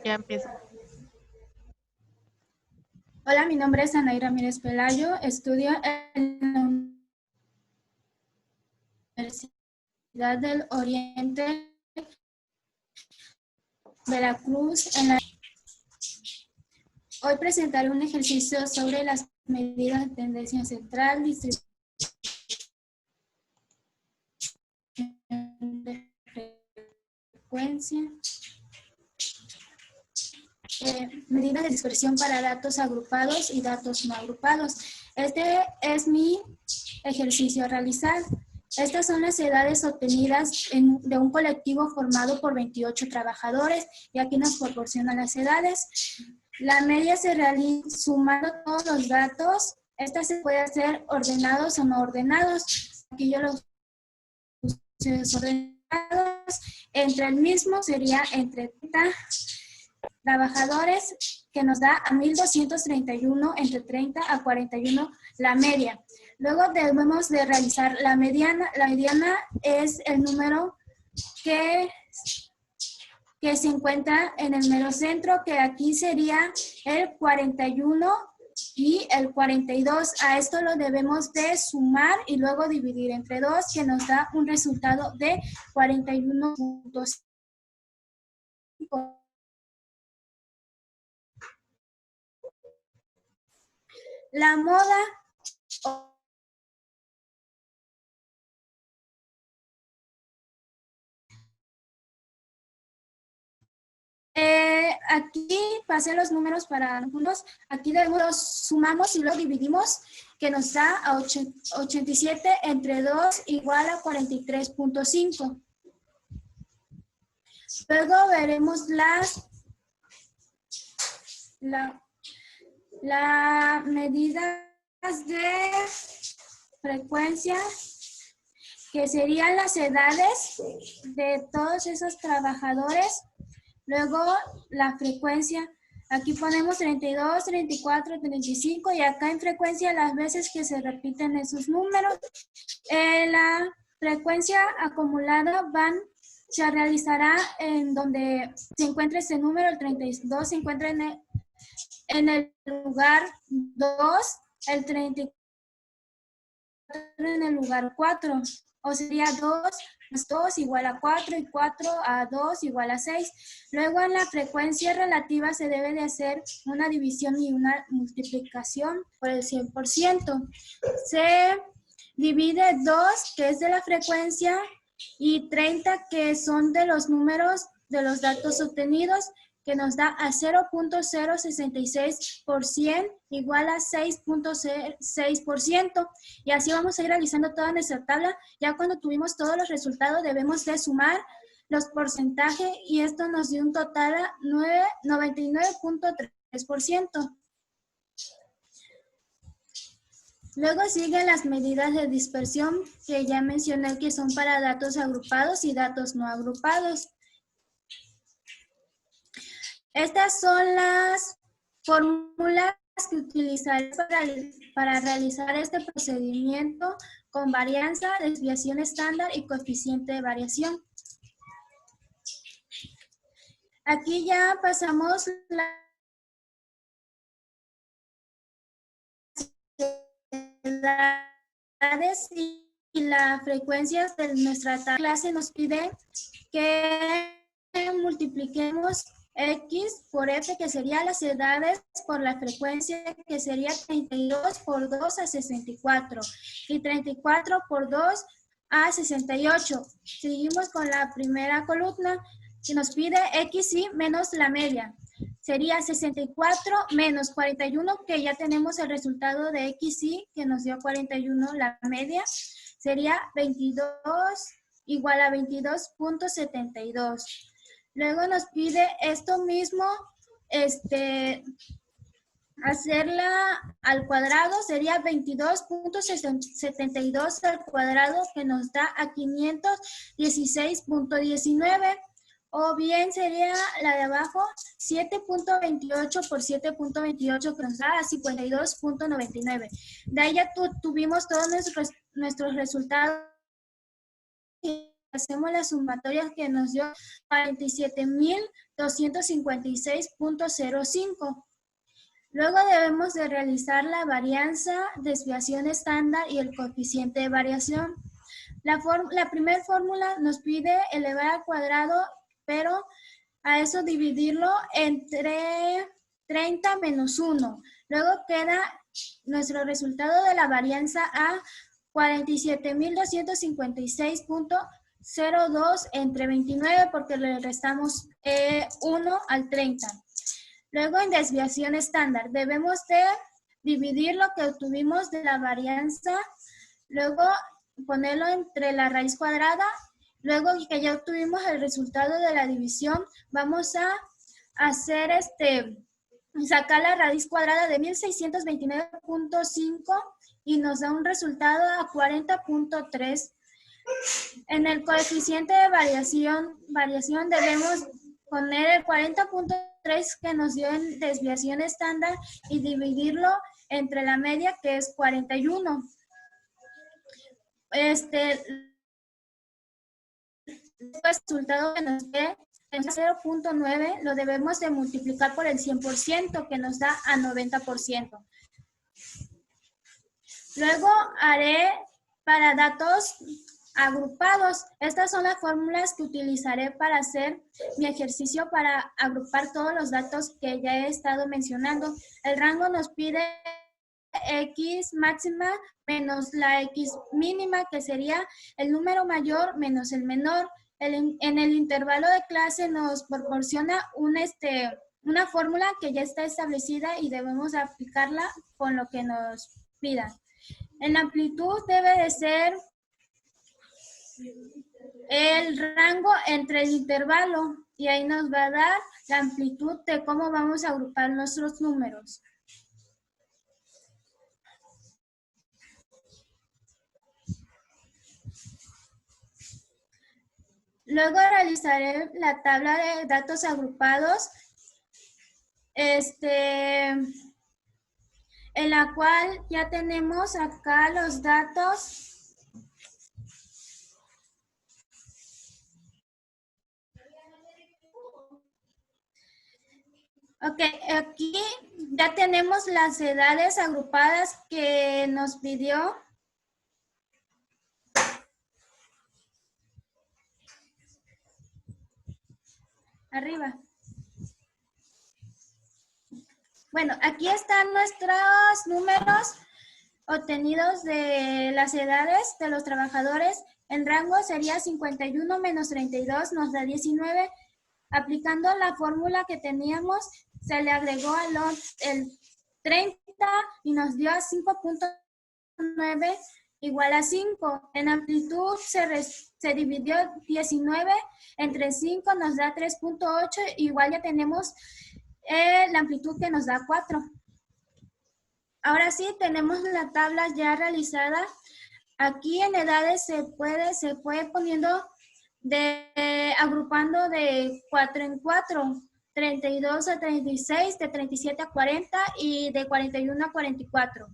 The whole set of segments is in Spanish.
Ya empiezo. Hola, mi nombre es Anaí Ramírez Pelayo, estudio en la Universidad del Oriente, Veracruz. Hoy presentaré un ejercicio sobre las medidas de tendencia central, distribución de frecuencia, medidas de dispersión para datos agrupados y datos no agrupados. Este es mi ejercicio a realizar. Estas son las edades obtenidas de un colectivo formado por 28 trabajadores y aquí nos proporcionan las edades. La media se realiza sumando todos los datos. Estas se puede hacer ordenados o no ordenados. Aquí yo los puse desordenados. Entre el mismo sería entre 30 trabajadores, que nos da a 1.231 entre 30 a 41 la media. Luego debemos de realizar la mediana. La mediana es el número que se encuentra en el mero centro, que aquí sería el 41 y el 42. A esto lo debemos de sumar y luego dividir entre 2, que nos da un resultado de 41.5. La moda aquí pasé los números para algunos. Aquí los sumamos y los dividimos, que nos da a 87 entre 2 igual a 43.5. Luego veremos las medidas de frecuencia, que serían las edades de todos esos trabajadores. Luego la frecuencia, aquí ponemos 32, 34, 35 y acá en frecuencia las veces que se repiten esos números. La frecuencia acumulada se realizará en donde se encuentra ese número. El 32 se encuentra en el lugar 2, el 34 en el lugar 4, o sería 2 más 2 igual a 4 y 4 a 2 igual a 6. Luego en la frecuencia relativa se debe de hacer una división y una multiplicación por el 100%. Se divide 2, que es de la frecuencia, y 30, que son de los números de los datos obtenidos, que nos da a 0.066 por 100 igual a 6.6%. Y así vamos a ir realizando toda nuestra tabla. Ya cuando tuvimos todos los resultados debemos de sumar los porcentajes y esto nos dio un total a 99.3%. Luego siguen las medidas de dispersión, que ya mencioné que son para datos agrupados y datos no agrupados. Estas son las fórmulas que utilizaré para realizar este procedimiento con varianza, desviación estándar y coeficiente de variación. Aquí ya pasamos las edades y las frecuencias de nuestra clase. Nos pide que multipliquemos X por F, que sería las edades, por la frecuencia, que sería 32 por 2 a 64 y 34 por 2 a 68. Seguimos con la primera columna, que nos pide XY menos la media. Sería 64 menos 41, que ya tenemos el resultado de XY, que nos dio 41 la media. Sería 22 igual a 22.72. Luego nos pide esto mismo, hacerla al cuadrado, sería 22.72 al cuadrado, que nos da a 516.19. O bien sería la de abajo, 7.28 por 7.28, que nos da a 52.99. De ahí ya tuvimos todos nuestros resultados. hacemos la sumatoria que nos dio 47.256.05. Luego debemos de realizar la varianza, desviación estándar y el coeficiente de variación. La primera fórmula nos pide elevar al cuadrado, pero a eso dividirlo entre 30 menos 1. Luego queda nuestro resultado de la varianza a 47.256.02 entre 29 porque le restamos 1 al 30. Luego en desviación estándar debemos de dividir lo que obtuvimos de la varianza, luego ponerlo entre la raíz cuadrada. Luego que ya obtuvimos el resultado de la división, vamos a hacer sacar la raíz cuadrada de 1629.5 y nos da un resultado a 40.3. En el coeficiente de variación debemos poner el 40.3 que nos dio en desviación estándar y dividirlo entre la media, que es 41. El resultado que nos dé 0.9 lo debemos de multiplicar por el 100%, que nos da a 90%. Luego haré para datos agrupados. Estas son las fórmulas que utilizaré para hacer mi ejercicio para agrupar todos los datos que ya he estado mencionando. El rango nos pide X máxima menos la X mínima, que sería el número mayor menos el menor. En el intervalo de clase nos proporciona una fórmula que ya está establecida y debemos aplicarla con lo que nos pidan. En la amplitud debe de ser el rango entre el intervalo y ahí nos va a dar la amplitud de cómo vamos a agrupar nuestros números. Luego realizaré la tabla de datos agrupados, en la cual ya tenemos acá los datos. Ok, aquí ya tenemos las edades agrupadas que nos pidió. Arriba. Bueno, aquí están nuestros números obtenidos de las edades de los trabajadores. El rango sería 51 menos 32, nos da 19. Aplicando la fórmula que teníamos, se le agregó el 30 y nos dio a 5.9 igual a 5. En amplitud se dividió 19 entre 5, nos da 3.8, igual ya tenemos la amplitud que nos da 4. Ahora sí, tenemos la tabla ya realizada. Aquí en edades se puede poniendo agrupando de 4 en 4, 32 a 36, de 37 a 40 y de 41 a 44.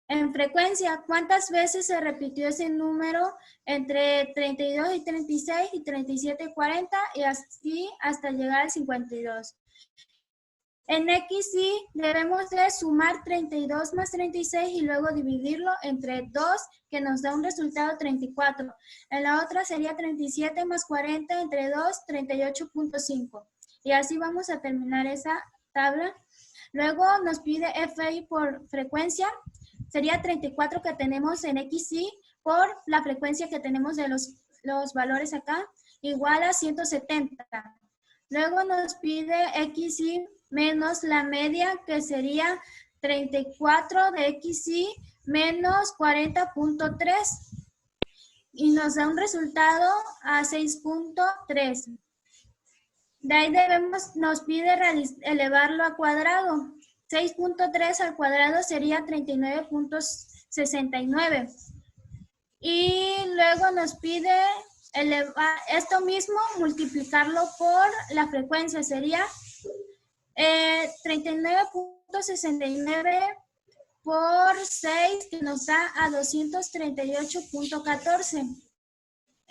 En frecuencia, ¿cuántas veces se repitió ese número entre 32 y 36 y 37 y 40 y así hasta llegar al 52? En XY debemos de sumar 32 más 36 y luego dividirlo entre 2, que nos da un resultado 34. En la otra sería 37 más 40 entre 2, 38.5. Y así vamos a terminar esa tabla. Luego nos pide FI por frecuencia. Sería 34 que tenemos en XY por la frecuencia que tenemos de los valores acá, igual a 170. Luego nos pide XY menos la media, que sería 34 de XY menos 40.3. Y nos da un resultado a 6.3. De ahí nos pide elevarlo a cuadrado. 6.3 al cuadrado sería 39.69. Y luego nos pide elevar esto mismo, multiplicarlo por la frecuencia. Sería 39.69 por 6, que nos da a 238.14.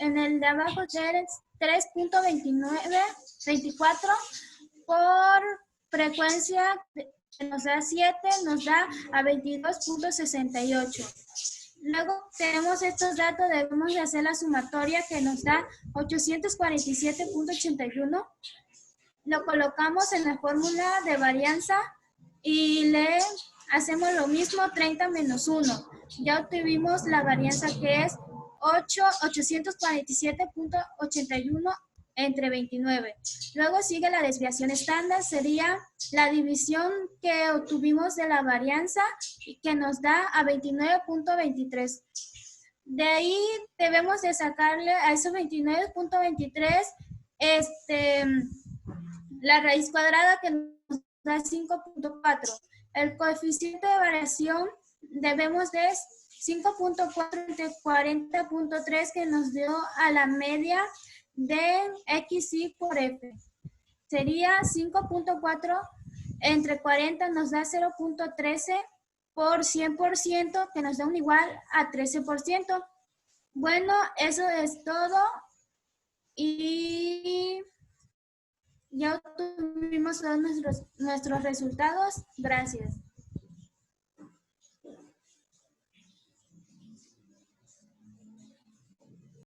en el de abajo es 3.2924 por frecuencia que nos da 7, nos da a 22.68. Luego tenemos estos datos, debemos de hacer la sumatoria que nos da 847.81. Lo colocamos en la fórmula de varianza y le hacemos lo mismo, 30 menos 1. Ya obtuvimos la varianza que es 847.81 entre 29. Luego sigue la desviación estándar, sería la división que obtuvimos de la varianza y que nos da a 29.23. De ahí debemos de sacarle a esos 29.23 la raíz cuadrada que nos da 5.4. El coeficiente de variación debemos de 5.4 entre 40.3 que nos dio a la media de XY por F. Sería 5.4 entre 40 nos da 0.13 por 100% que nos da un igual a 13%. Bueno, eso es todo y ya obtuvimos todos nuestros resultados. Gracias.